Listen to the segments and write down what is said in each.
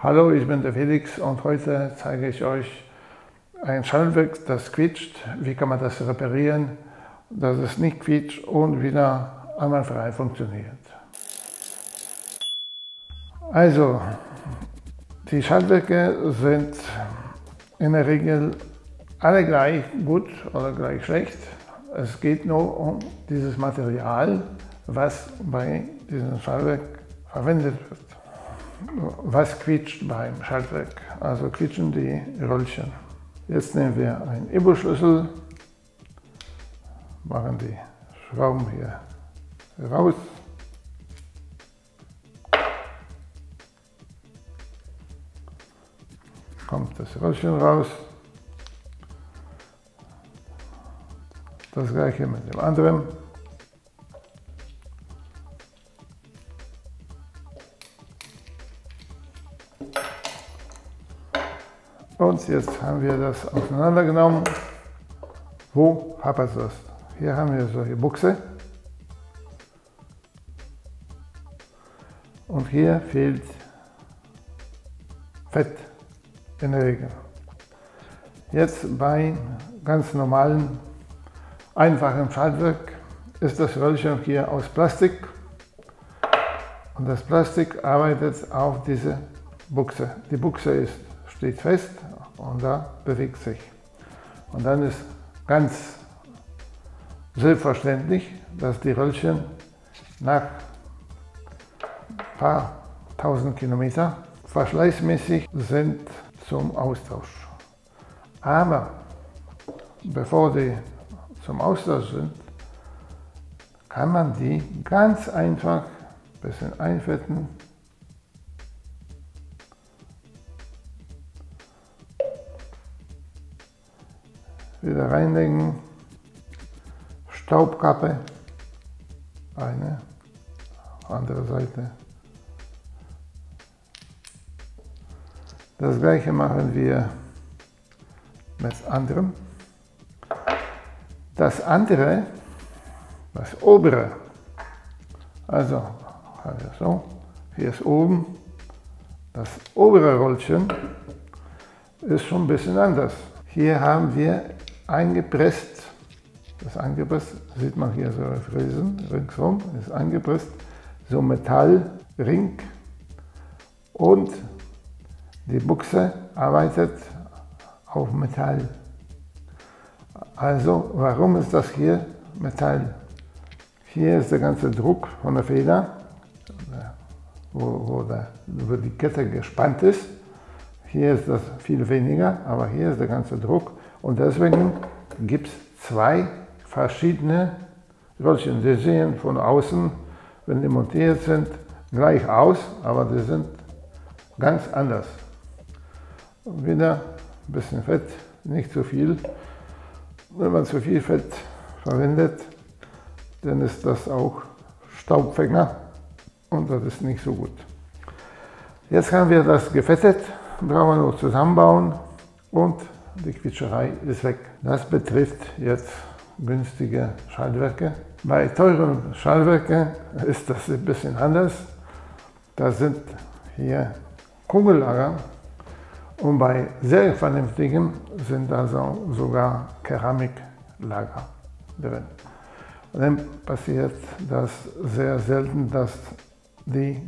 Hallo, ich bin der Felix und heute zeige ich euch ein Schaltwerk, das quietscht. Wie kann man das reparieren, dass es nicht quietscht und wieder einwandfrei funktioniert. Also, die Schaltwerke sind in der Regel alle gleich gut oder gleich schlecht. Es geht nur um dieses Material, was bei diesem Schaltwerk verwendet wird. Was quietscht beim Schaltwerk? Also quietschen die Röllchen. Jetzt nehmen wir einen Imbusschlüssel, machen die Schrauben hier raus. Kommt das Röllchen raus. Das gleiche mit dem anderen. Und jetzt haben wir das auseinandergenommen. Wo hapert das? Hier haben wir solche Buchse. Und hier fehlt Fett in der Regel. Jetzt bei ganz normalen, einfachen Schaltwerk ist das Röllchen hier aus Plastik. Und das Plastik arbeitet auf diese Buchse. Die Buchse steht fest und da bewegt sich. Und dann ist ganz selbstverständlich, dass die Röllchen nach ein paar tausend Kilometern verschleißmäßig sind zum Austausch. Aber bevor die zum Austausch sind, kann man die ganz einfach ein bisschen einfetten. Wieder reinlegen, Staubkappe, eine, andere Seite. Das gleiche machen wir mit anderem. Das andere, das obere, also so, hier ist oben, das obere Röllchen ist schon ein bisschen anders. Hier haben wir eingepresst, das eingepresst, sieht man hier so Fräsen ringsherum, ist eingepresst, so Metallring und die Buchse arbeitet auf Metall. Also warum ist das hier Metall? Hier ist der ganze Druck von der Feder, wo die Kette gespannt ist. Hier ist das viel weniger, aber hier ist der ganze Druck. Und deswegen gibt es zwei verschiedene Röllchen. Sie sehen von außen, wenn die montiert sind, gleich aus, aber die sind ganz anders. Und wieder ein bisschen Fett, nicht zu viel. Wenn man zu viel Fett verwendet, dann ist das auch Staubfänger und das ist nicht so gut. Jetzt haben wir das gefettet, brauchen wir nur zusammenbauen und die Quietscherei ist weg. Das betrifft jetzt günstige Schaltwerke. Bei teuren Schaltwerken ist das ein bisschen anders. Das sind hier Kugellager und bei sehr vernünftigen sind also sogar Keramiklager drin. Und dann passiert das sehr selten, dass die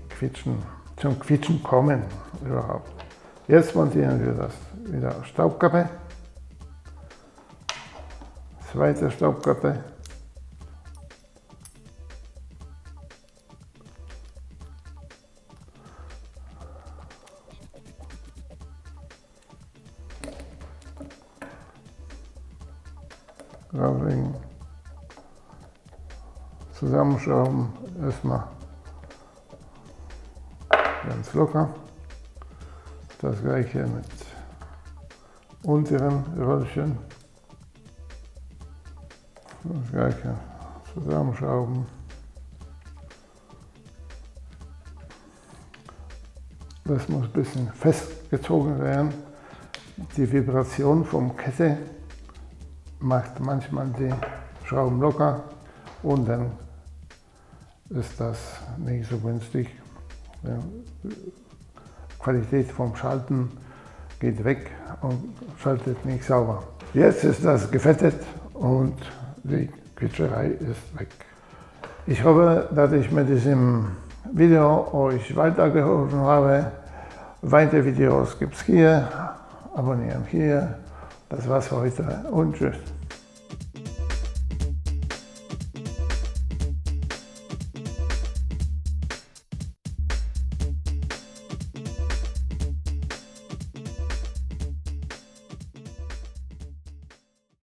zum Quietschen kommen überhaupt. Jetzt montieren wir das wieder Staubkappe, zweite Staubkappe, drauflegen, zusammenschrauben, erstmal ganz locker. Das gleiche mit unteren Röllchen. Das gleiche zusammenschrauben. Das muss ein bisschen festgezogen werden. Die Vibration vom Kette macht manchmal die Schrauben locker und dann ist das nicht so günstig. Qualität vom Schalten geht weg und schaltet nicht sauber. Jetzt ist das gefettet und die Quetscherei ist weg. Ich hoffe, dass ich mit diesem Video euch weitergeholfen habe. Weitere Videos gibt es hier. Abonnieren hier. Das war's für heute und tschüss.